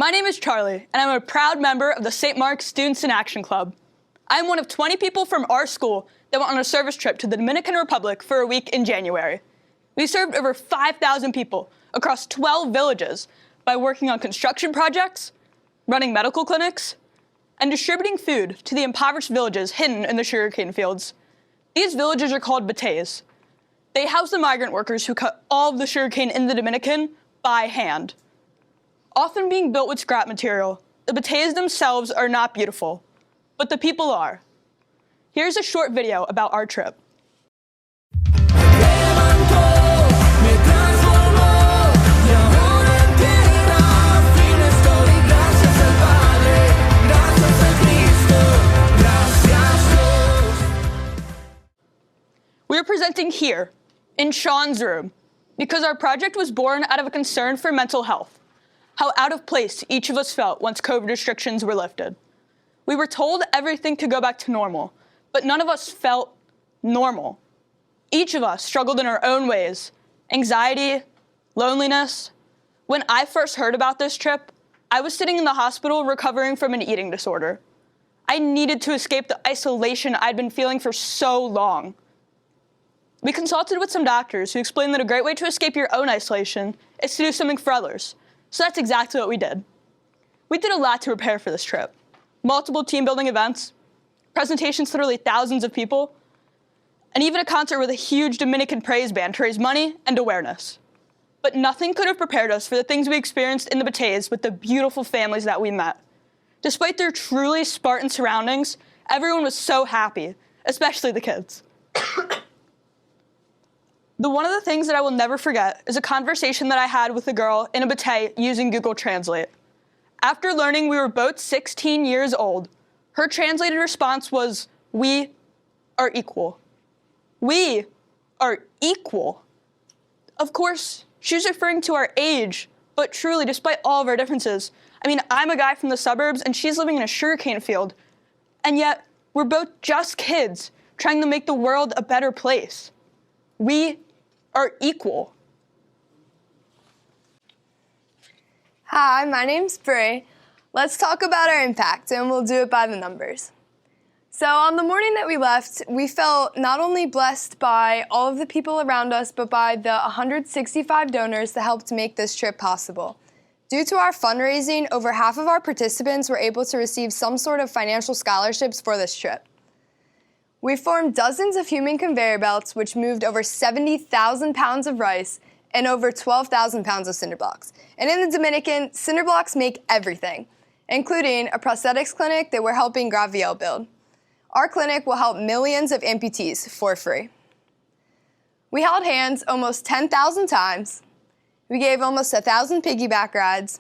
My name is Charlie, and I'm a proud member of the St. Mark's Students in Action Club. I'm one of 20 people from our school that went on a service trip to the Dominican Republic for a week in January. We served over 5,000 people across 12 villages by working on construction projects, running medical clinics, and distributing food to the impoverished villages hidden in the sugarcane fields. These villages are called bateys. They house the migrant workers who cut all of the sugarcane in the Dominican by hand. Often being built with scrap material, the bateys themselves are not beautiful, but the people are. Here's a short video about our trip. We're presenting here, in Sean's room, because our project was born out of a concern for mental health, how out of place each of us felt once COVID restrictions were lifted. We were told everything could go back to normal, but none of us felt normal. Each of us struggled in our own ways, anxiety, loneliness. When I first heard about this trip, I was sitting in the hospital recovering from an eating disorder. I needed to escape the isolation I'd been feeling for so long. We consulted with some doctors who explained that a great way to escape your own isolation is to do something for others. So that's exactly what we did. We did a lot to prepare for this trip. Multiple team-building events, presentations to literally thousands of people, and even a concert with a huge Dominican praise band to raise money and awareness. But nothing could have prepared us for the things we experienced in the bateys with the beautiful families that we met. Despite their truly Spartan surroundings, everyone was so happy, especially the kids. One of the things that I will never forget is a conversation that I had with a girl in a batey using Google Translate. After learning we were both 16 years old, her translated response was, "We are equal." We are equal. Of course, she was referring to our age, but truly, despite all of our differences, I'm a guy from the suburbs and she's living in a sugarcane field, and yet we're both just kids trying to make the world a better place. We are equal. Hi, my name's Bray. Let's talk about our impact, and we'll do it by the numbers. So on the morning that we left, we felt not only blessed by all of the people around us, but by the 165 donors that helped make this trip possible. Due to our fundraising, over half of our participants were able to receive some sort of financial scholarships for this trip. We formed dozens of human conveyor belts, which moved over 70,000 pounds of rice and over 12,000 pounds of cinder blocks. And in the Dominican, cinder blocks make everything, including a prosthetics clinic that we're helping Graviel build. Our clinic will help millions of amputees for free. We held hands almost 10,000 times. We gave almost 1,000 piggyback rides,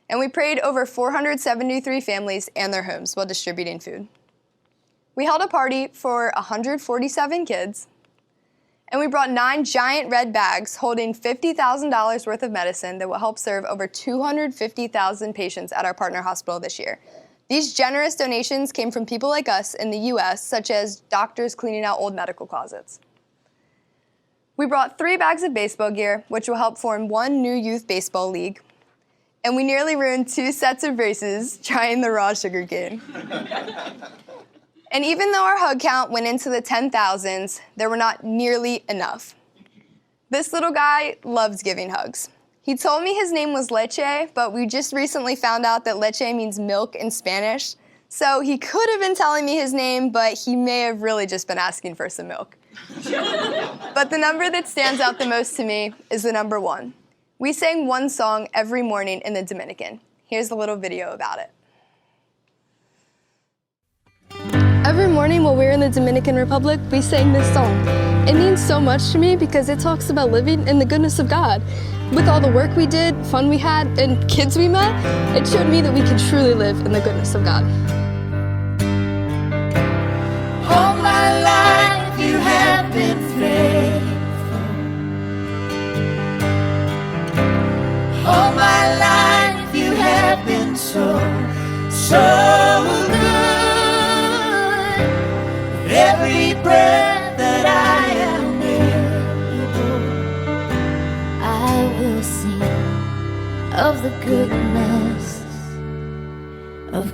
and we prayed over 473 families and their homes while distributing food. We held a party for 147 kids, and we brought 9 giant red bags holding $50,000 worth of medicine that will help serve over 250,000 patients at our partner hospital this year. These generous donations came from people like us in the U.S., such as doctors cleaning out old medical closets. We brought 3 bags of baseball gear, which will help form 1 new youth baseball league, and we nearly ruined 2 sets of braces trying the raw sugarcane. And even though our hug count went into the 10,000s, there were not nearly enough. This little guy loves giving hugs. He told me his name was Leche, but we just recently found out that leche means milk in Spanish. So he could have been telling me his name, but he may have really just been asking for some milk. But the number that stands out the most to me is the number 1. We sang 1 song every morning in the Dominican. Here's a little video about it. Every morning while we were in the Dominican Republic, we sang this song. It means so much to me because it talks about living in the goodness of God. With all the work we did, fun we had, and kids we met, it showed me that we can truly live in the goodness of God. All my life you have been faithful. All my life you have been so good. Every breath that I am able, I will sing of the goodness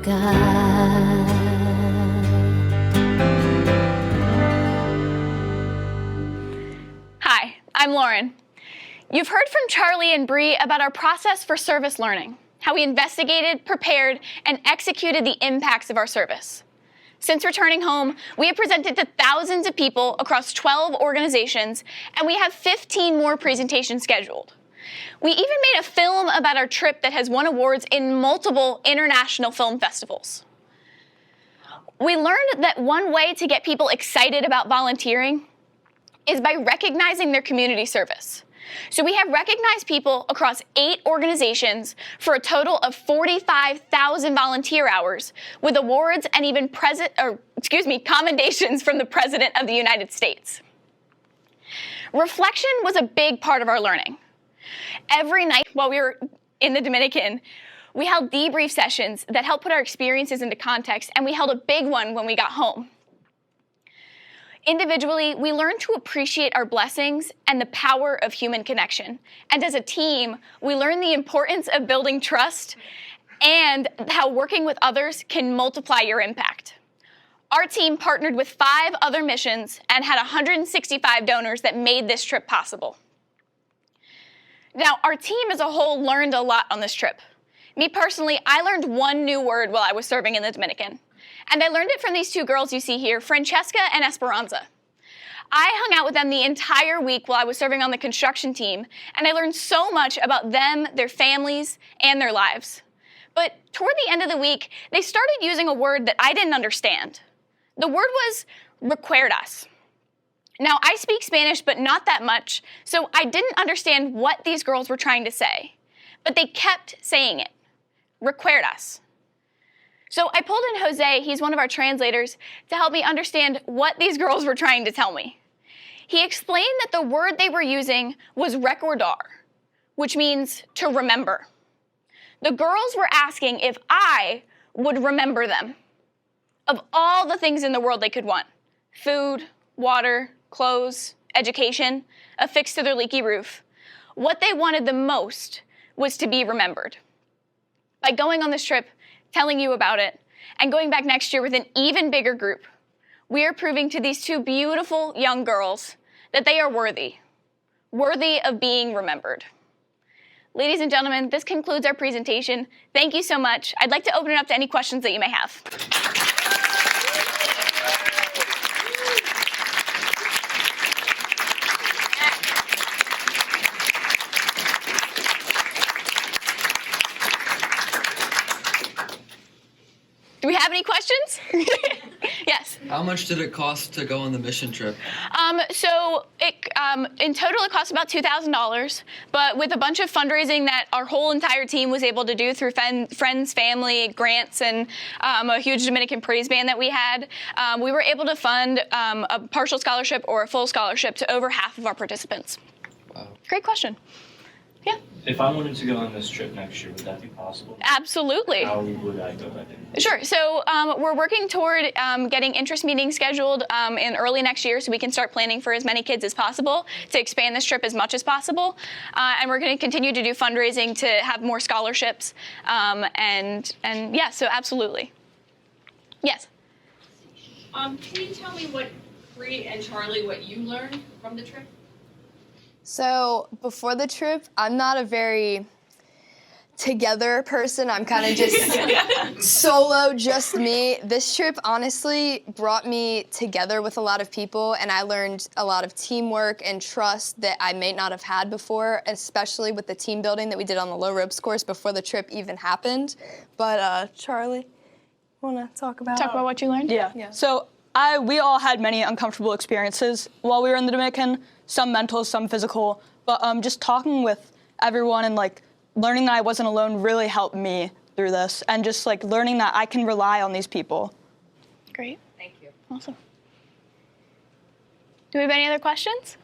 God. Hi, I'm Lauren. You've heard from Charlie and Bree about our process for service learning, how we investigated, prepared, and executed the impacts of our service. Since returning home, we have presented to thousands of people across 12 organizations, and we have 15 more presentations scheduled. We even made a film about our trip that has won awards in multiple international film festivals. We learned that one way to get people excited about volunteering is by recognizing their community service. So we have recognized people across 8 organizations for a total of 45,000 volunteer hours with awards and even commendations from the President of the United States. Reflection was a big part of our learning. Every night while we were in the Dominican, we held debrief sessions that helped put our experiences into context, and we held a big one when we got home. Individually, we learned to appreciate our blessings and the power of human connection. And as a team, we learned the importance of building trust and how working with others can multiply your impact. Our team partnered with 5 other missions and had 165 donors that made this trip possible. Now, our team as a whole learned a lot on this trip. Me personally, I learned one new word while I was serving in the Dominican. And I learned it from these 2 girls you see here, Francesca and Esperanza. I hung out with them the entire week while I was serving on the construction team, and I learned so much about them, their families, and their lives. But toward the end of the week, they started using a word that I didn't understand. The word was recuerdas. Now, I speak Spanish, but not that much, so I didn't understand what these girls were trying to say. But they kept saying it, recuerdas. So I pulled in Jose, he's one of our translators, to help me understand what these girls were trying to tell me. He explained that the word they were using was recordar, which means to remember. The girls were asking if I would remember them. Of all the things in the world they could want, food, water, clothes, education, a fix to their leaky roof, what they wanted the most was to be remembered. By going on this trip, telling you about it, and going back next year with an even bigger group, we are proving to these 2 beautiful young girls that they are worthy of being remembered. Ladies and gentlemen, this concludes our presentation. Thank you so much. I'd like to open it up to any questions that you may have. Do we have any questions? Yes. How much did it cost to go on the mission trip? In total, it cost about $2,000, but with a bunch of fundraising that our whole entire team was able to do through friends, family, grants, and a huge Dominican praise band that we had, we were able to fund a partial scholarship or a full scholarship to over half of our participants. Wow. Great question. Yeah. If I wanted to go on this trip next year, would that be possible? Absolutely. How would I go about it? Sure. So we're working toward getting interest meetings scheduled in early next year so we can start planning for as many kids as possible to expand this trip as much as possible. And we're going to continue to do fundraising to have more scholarships. And yeah, so absolutely. Yes. Can you tell me what Bree and Charlie, what you learned from the trip? So before the trip, I'm not a very together person. I'm kind of just solo, just me. This trip honestly brought me together with a lot of people, and I learned a lot of teamwork and trust that I may not have had before, especially with the team building that we did on the low ropes course before the trip even happened. But Charlie, want to talk about what you learned? Yeah. So we all had many uncomfortable experiences while we were in the Dominican, some mental, some physical, but just talking with everyone and learning that I wasn't alone really helped me through this, and just learning that I can rely on these people. Great. Thank you. Awesome. Do we have any other questions?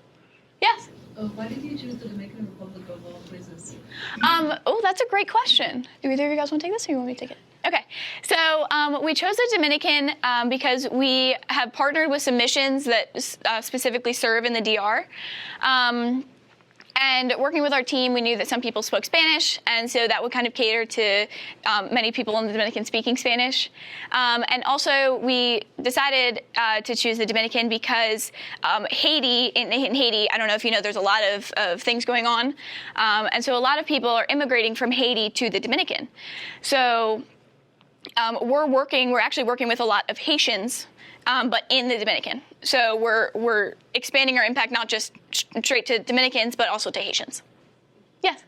Yes. Why did you choose the Dominican Republic of all places? That's a great question. Do either of you guys want to take this, or you want me to take it? Okay, so we chose the Dominican because we have partnered with some missions that specifically serve in the DR. And working with our team, we knew that some people spoke Spanish, and so that would kind of cater to many people in the Dominican speaking Spanish. And also, we decided to choose the Dominican because Haiti, in Haiti, I don't know if you know, there's a lot of things going on. And so a lot of people are immigrating from Haiti to the Dominican. So we're actually working with a lot of Haitians, but in the Dominican. So we're expanding our impact not just straight to Dominicans, but also to Haitians. Yes.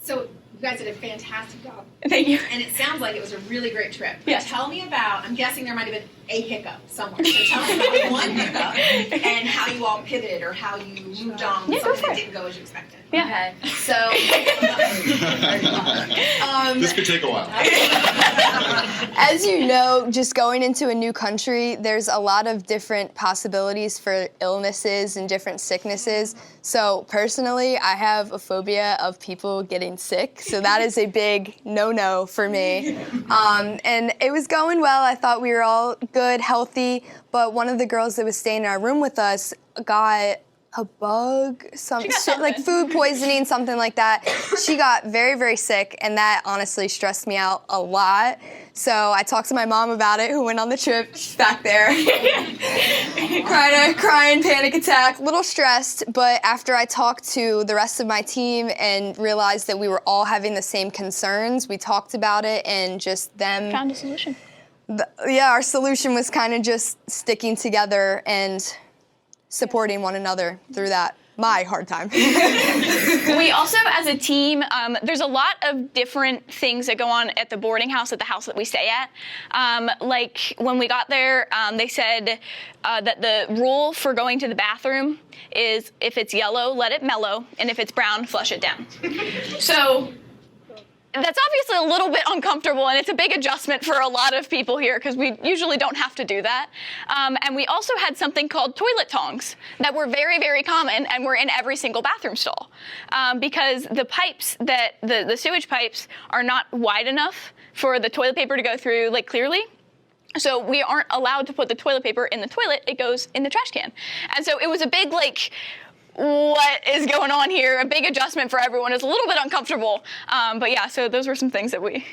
So you guys did a fantastic job. Thank you. And it sounds like it was a really great trip. But Yes. tell me about, I'm guessing there might have been a hiccup somewhere. So tell me about one hiccup and how you all pivoted or how you moved on with Yeah, go something for that it. didn't go as you expected. Yeah. Okay. So This could take a while. As you know, just going into a new country, there's a lot of different possibilities for illnesses and different sicknesses. So personally, I have a phobia of people getting sick. So that is a big no-no for me. And it was going well. I thought we were all good, healthy. But one of the girls that was staying in our room with us got a bug, like food poisoning, something like that. She got very, very sick, and that honestly stressed me out a lot. So I talked to my mom about it, who went on the trip. She's back there, crying, panic attack, a little stressed. But after I talked to the rest of my team and realized that we were all having the same concerns, we talked about it and just them Found a solution. Our solution was kind of just sticking together and supporting one another through my hard time. We also, as a team, there's a lot of different things that go on at the boarding house, at the house that we stay at. Like when we got there, they said that the rule for going to the bathroom is if it's yellow, let it mellow, and if it's brown, flush it down. So that's obviously a little bit uncomfortable, and it's a big adjustment for a lot of people here because we usually don't have to do that. And we also had something called toilet tongs that were very, very common and were in every single bathroom stall because the pipes, the sewage pipes, are not wide enough for the toilet paper to go through like clearly. So we aren't allowed to put the toilet paper in the toilet. It goes in the trash can. And so it was a big what is going on here? A big adjustment for everyone. It's a little bit uncomfortable. But yeah, so those were some things that we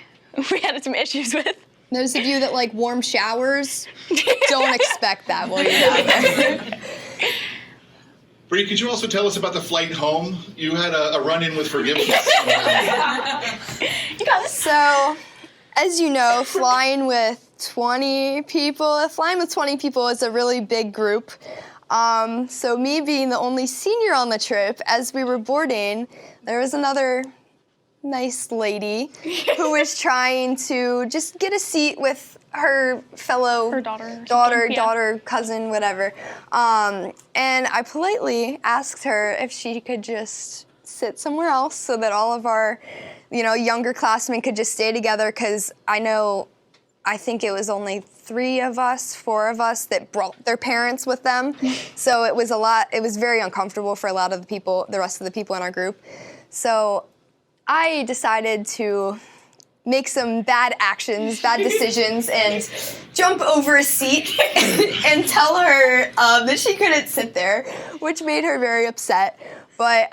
had some issues with. Those of you that like warm showers, don't expect that while you're down there. Bree, could you also tell us about the flight home? You had a run-in with forgiveness. You got this. So, as you know, flying with 20 people is a really big group. So me being the only senior on the trip, as we were boarding, there was another nice lady who was trying to just get a seat with her fellow daughter, cousin, whatever. And I politely asked her if she could just sit somewhere else so that all of our, younger classmen could just stay together, because I think it was only 4 of us that brought their parents with them. So it was very uncomfortable for a lot of the rest of the people in our group. So I decided to make some bad decisions, and jump over a seat and tell her that she couldn't sit there, which made her very upset. But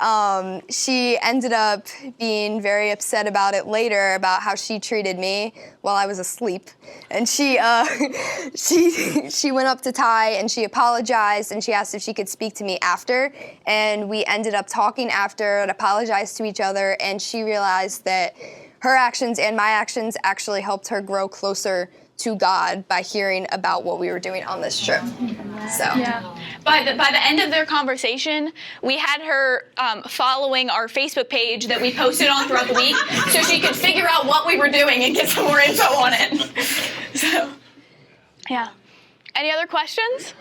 she ended up being very upset about it later, about how she treated me while I was asleep. And she went up to Ty and she apologized, and she asked if she could speak to me after. And we ended up talking after and apologized to each other. And she realized that her actions and my actions actually helped her grow closer to God by hearing about what we were doing on this trip. So yeah. By the end of their conversation, we had her following our Facebook page that we posted on throughout the week, so she could figure out what we were doing and get some more info on it. So, yeah. Any other questions?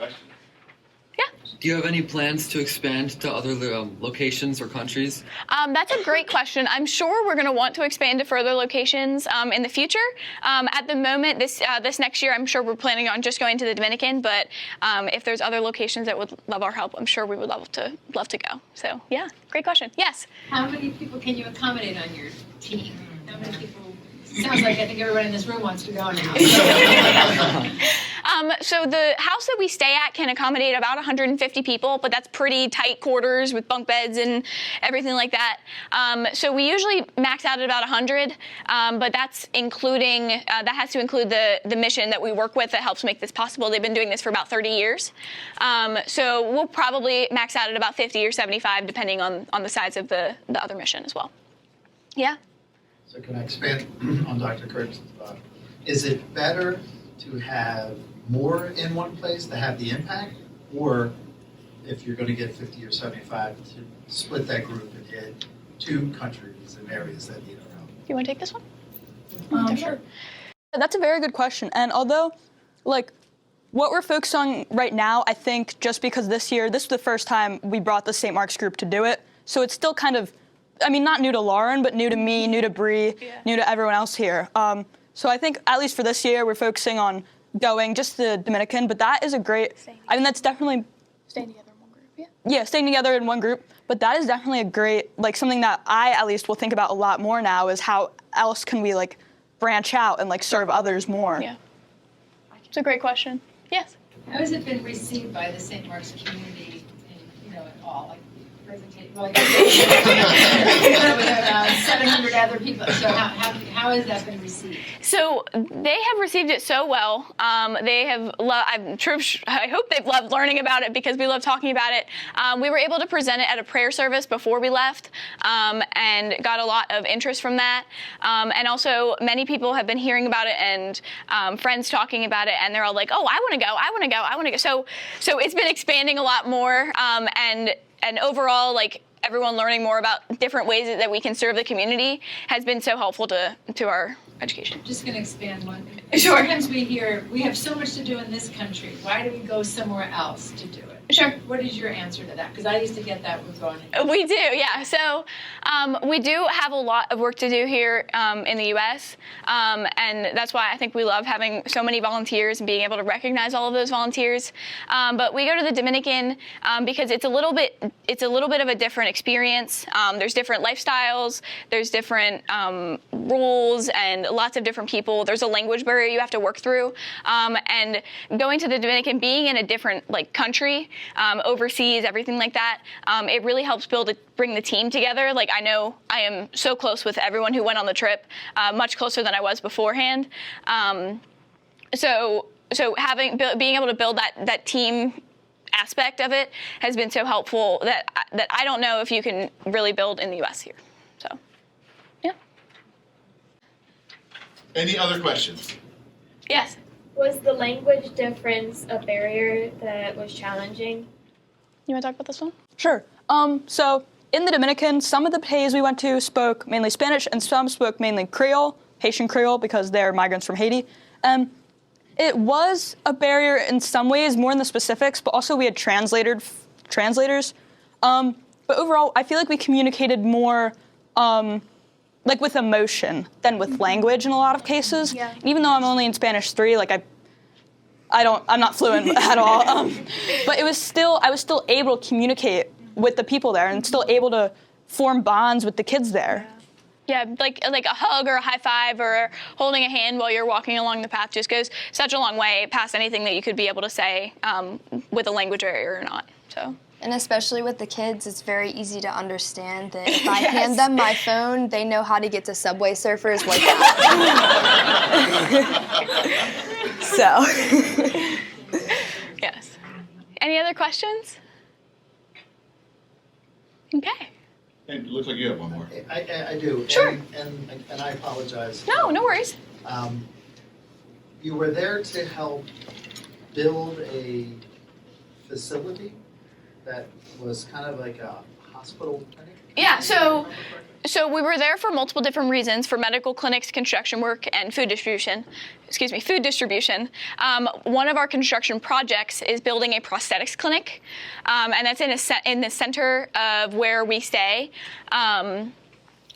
Yeah. Do you have any plans to expand to other locations or countries? That's a great question. I'm sure we're going to want to expand to further locations in the future. At the moment, this next year, I'm sure we're planning on just going to the Dominican. But if there's other locations that would love our help, I'm sure we would love to go. So yeah, great question. Yes. How many people can you accommodate on your team? How many people? Sounds like I think everyone in this room wants to go now. So the house that we stay at can accommodate about 150 people, but that's pretty tight quarters with bunk beds and everything like that. So we usually max out at about 100, but that's including, that has to include the mission that we work with that helps make this possible. They've been doing this for about 30 years. So we'll probably max out at about 50 or 75, depending on the size of the other mission as well. Yeah? So can I expand on Dr. Kurtz's thought? Is it better to have more in one place to have the impact, or if you're going to get 50 or 75, to split that group and hit 2 countries and areas that need our help? You want to take this one? Sure. That's a very good question. And although, like, what we're focused on right now, I think just because this is the first time we brought the St. Mark's group to do it. So it's still kind of, I mean, not new to Lauren, but new to me, new to Bree, new to everyone else here. So I think at least for this year, we're focusing on going just the Dominican, but that is a great, I mean, that's definitely Staying together in one group, yeah. Yeah, staying together in one group. But that is definitely a great, like, something that I at least will think about a lot more now is how else can we, like, branch out and, like, serve others more. Yeah. It's a great question. Yes. How has it been received by the St. Mark's community, in all, like, presentation? Well, with about 700 other people. So how has that been received? So they have received it so well. They have I hope they've loved learning about it because we love talking about it. We were able to present it at a prayer service before we left and got a lot of interest from that. And also many people have been hearing about it and friends talking about it, and they're all like, oh, I want to go, I want to go, I want to go. So it's been expanding a lot more, and overall, like, everyone learning more about different ways that we can serve the community has been so helpful to our education. Just going to expand one. Sure. Sometimes we hear, we have so much to do in this country. Why do we go somewhere else to do it? Sure. What is your answer to that? Because I used to get that with going. We do, yeah. So we do have a lot of work to do here in the U.S., and that's why I think we love having so many volunteers and being able to recognize all of those volunteers. But we go to the Dominican because it's a little bit of a different experience. There's different lifestyles, there's different rules, and lots of different people. There's a language barrier you have to work through, and going to the Dominican, being in a different country. Overseas, everything like that. It really helps bring the team together. Like, I know I am so close with everyone who went on the trip, much closer than I was beforehand. So being able to build that team aspect of it has been so helpful that I don't know if you can really build in the U.S. here. So, yeah. Any other questions? Yes. Was the language difference a barrier that was challenging? You want to talk about this one? Sure. So in the Dominican, some of the bateys we went to spoke mainly Spanish, and some spoke mainly Creole, Haitian Creole, because they're migrants from Haiti. It was a barrier in some ways, more in the specifics, but also we had translators. But overall, I feel like we communicated more like with emotion than with language in a lot of cases. Yeah. And even though I'm only in Spanish 3, like I'm not fluent at all. But I was still able to communicate with the people there and still able to form bonds with the kids there. Yeah, like a hug or a high five or holding a hand while you're walking along the path just goes such a long way past anything that you could be able to say with a language barrier or not. So. And especially with the kids, it's very easy to understand that if I hand them my phone, they know how to get to Subway Surfers like that. So. Yes. Any other questions? Okay. And it looks like you have one more. I do. Sure. And I apologize. No worries. You were there to help build a facility that was kind of like a hospital clinic? Yeah, so we were there for multiple different reasons, for medical clinics, construction work, and food distribution. One of our construction projects is building a prosthetics clinic, and that's in the center of where we stay.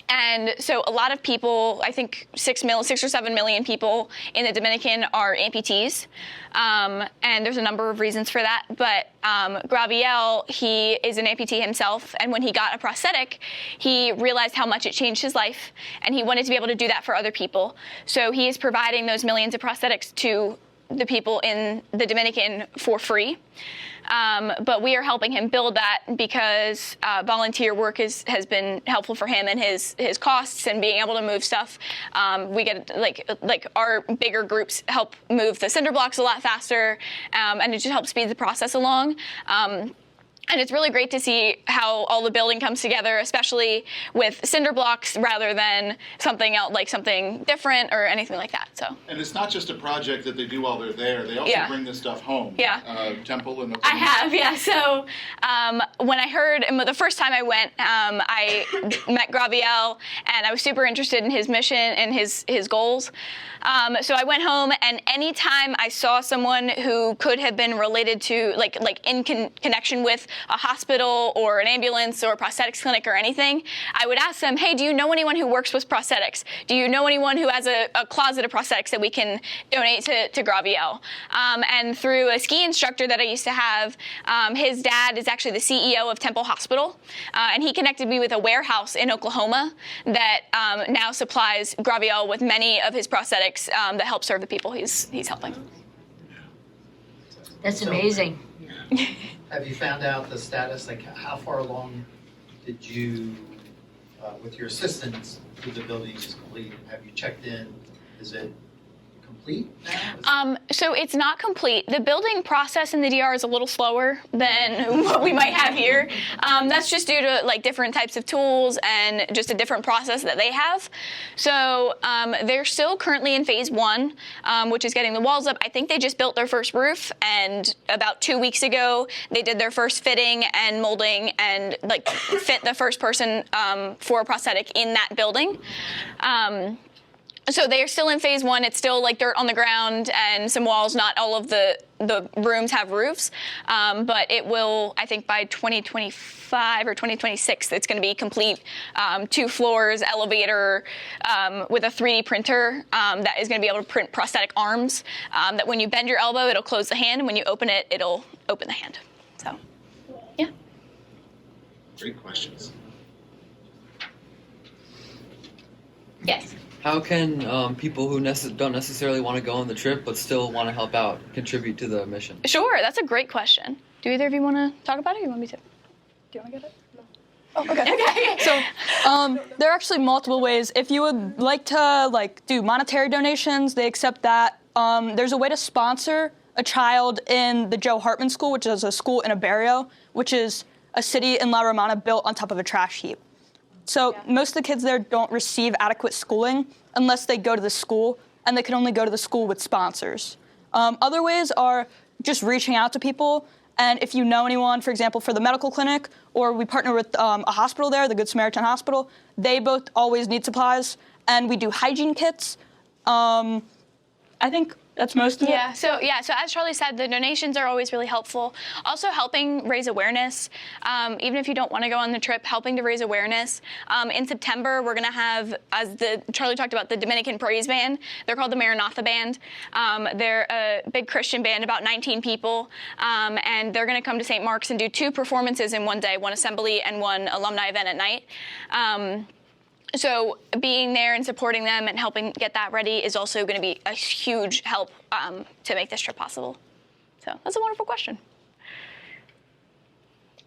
And so a lot of people, I think 6 or 7 million people in the Dominican are amputees. And there's a number of reasons for that. But Graviel, he is an amputee himself. And when he got a prosthetic, he realized how much it changed his life. And he wanted to be able to do that for other people. So he is providing those millions of prosthetics to the people in the Dominican for free. But we are helping him build that because volunteer work has been helpful for him and his costs and being able to move stuff. We get like our bigger groups help move the cinder blocks a lot faster, and it just helps speed the process along. And it's really great to see how all the building comes together, especially with cinder blocks rather than something else, like something different or anything like that. So. And it's not just a project that they do while they're there. They also bring this stuff home. Yeah. Temple and the. I have, yeah. So when I heard, the first time I went, I met Graviel, and I was super interested in his mission and his goals. So I went home, and anytime I saw someone who could have been related to, like in connection with a hospital or an ambulance or a prosthetics clinic or anything, I would ask them, hey, do you know anyone who works with prosthetics? Do you know anyone who has a closet of prosthetics that we can donate to Graviel? And through a ski instructor that I used to have, his dad is actually the CEO of Temple Hospital, and he connected me with a warehouse in Oklahoma that now supplies Graviel with many of his prosthetics that help serve the people he's helping. That's amazing. Have you found out the status, like how far along did you, with your assistants, who the building is complete? Have you checked in? Is it complete now? So it's not complete. The building process in the DR is a little slower than what we might have here. That's just due to like different types of tools and just a different process that they have. So they're still currently in phase 1, which is getting the walls up. I think they just built their first roof, and about 2 weeks ago they did their first fitting and molding and like fit the first person for a prosthetic in that building. So they are still in phase 1. It's still like dirt on the ground and some walls. Not all of the rooms have roofs, but it will, I think by 2025 or 2026, it's going to be complete. 2 floors, elevator, with a 3D printer that is going to be able to print prosthetic arms, that when you bend your elbow, it'll close the hand, and when you open it, it'll open the hand. So, yeah. Great questions. Yes. How can people who don't necessarily want to go on the trip but still want to help out contribute to the mission? Sure, that's a great question. Do either of you want to talk about it, or you want me to? Do you want to get it? No. Oh, okay. Okay. So there are actually multiple ways. If you would like to do monetary donations, they accept that. There's a way to sponsor a child in the Joe Hartman School, which is a school in a barrio, which is a city in La Romana built on top of a trash heap. So most of the kids there don't receive adequate schooling unless they go to the school, and they can only go to the school with sponsors. Other ways are just reaching out to people, and if you know anyone, for example, for the medical clinic, or we partner with a hospital there, the Good Samaritan Hospital, they both always need supplies, and we do hygiene kits. I think that's most of it. So as Charlie said, the donations are always really helpful. Also helping raise awareness, even if you don't want to go on the trip, helping to raise awareness. In September, we're going to have, as Charlie talked about, the Dominican Praise Band. They're called the Maranatha Band. They're a big Christian band, about 19 people, and they're going to come to St. Mark's and do 2 performances in one day, one assembly and one alumni event at night. So being there and supporting them and helping get that ready is also going to be a huge help to make this trip possible. So that's a wonderful question.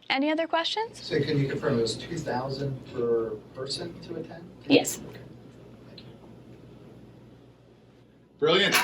Any other questions? So can you confirm it was $2,000 per person to attend? Yes. Okay. Brilliant.